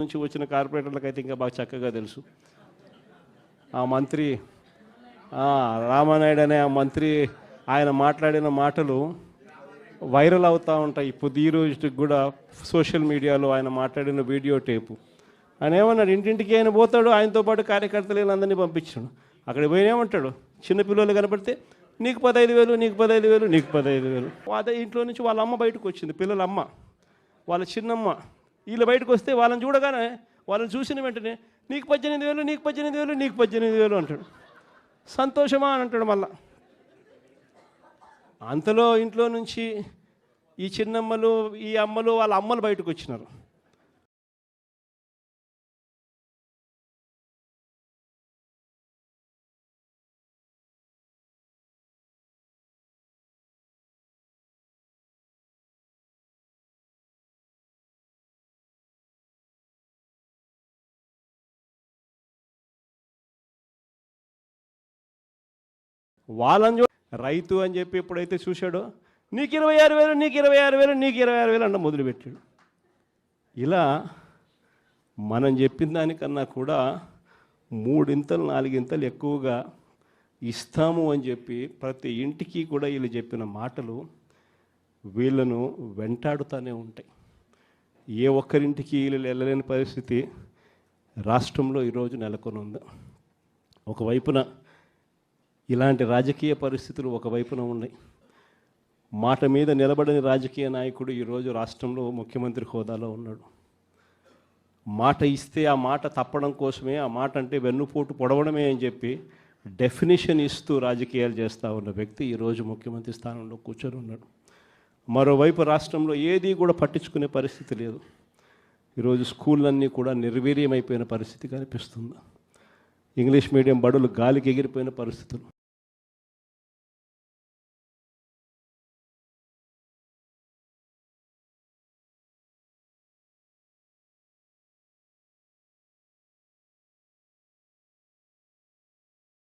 నుంచి వచ్చిన కార్పొరేటర్లకు అయితే ఇంకా బాగా చక్కగా తెలుసు. ఆ మంత్రి రామానాయుడు అనే ఆ మంత్రి ఆయన మాట్లాడిన మాటలు వైరల్ అవుతూ ఉంటాయి. ఇప్పుడు ఈ రోజుకి కూడా సోషల్ మీడియాలో ఆయన మాట్లాడిన వీడియో టేపు. ఆయన ఏమన్నాడు, ఇంటింటికి ఆయన పోతాడు, ఆయనతో పాటు కార్యకర్తలు అందరినీ పంపించాడు. అక్కడ పోయినేమంటాడు, చిన్నపిల్లలు కనపడితే నీకు 15,000, నీకు 15,000, నీకు 15,000. అదే ఇంట్లో నుంచి వాళ్ళ అమ్మ బయటకు వచ్చింది, పిల్లల అమ్మ, వాళ్ళ చిన్నమ్మ. వీళ్ళు బయటకు వస్తే వాళ్ళని చూడగానే, వాళ్ళని చూసిన వెంటనే నీకు 18,000, నీకు 18,000, నీకు 18,000 అంటాడు. సంతోషమా అని అంటాడు. మళ్ళా అంతలో ఇంట్లో నుంచి ఈ చిన్నమ్మలు, ఈ అమ్మలు, వాళ్ళ అమ్మలు బయటకు వచ్చినారు. వాళ్ళని రైతు అని చెప్పి ఎప్పుడైతే చూశాడో నీకు 26,000, నీకు 26,000, నీకు 26,000 అంట మొదలుపెట్టాడు. ఇలా మనం చెప్పిన దానికన్నా కూడా 3 ఇంతలు 4 ఇంతలు ఎక్కువగా ఇస్తాము అని చెప్పి ప్రతి ఇంటికి కూడా వీళ్ళు చెప్పిన మాటలు వీళ్ళను వెంటాడుతూనే ఉంటాయి. ఏ ఒక్కరింటికి వీళ్ళు వెళ్ళలేని పరిస్థితి రాష్ట్రంలో ఈరోజు నెలకొని ఉంది. ఒకవైపున ఇలాంటి రాజకీయ పరిస్థితులు ఒకవైపున ఉన్నాయి. మాట మీద నిలబడని రాజకీయ నాయకుడు ఈరోజు రాష్ట్రంలో ముఖ్యమంత్రి హోదాలో ఉన్నాడు. మాట ఇస్తే ఆ మాట తప్పడం కోసమే, ఆ మాట అంటే వెన్నుపోటు పొడవడమే అని చెప్పి డెఫినేషన్ ఇస్తూ రాజకీయాలు చేస్తూ ఉన్న వ్యక్తి ఈరోజు ముఖ్యమంత్రి స్థానంలో కూర్చొని ఉన్నాడు. మరోవైపు రాష్ట్రంలో ఏది కూడా పట్టించుకునే పరిస్థితి లేదు. ఈరోజు స్కూళ్ళన్నీ కూడా నిర్వీర్యమైపోయిన పరిస్థితి కనిపిస్తుంది. ఇంగ్లీష్ మీడియం బడులు గాలికి ఎగిరిపోయిన పరిస్థితులు.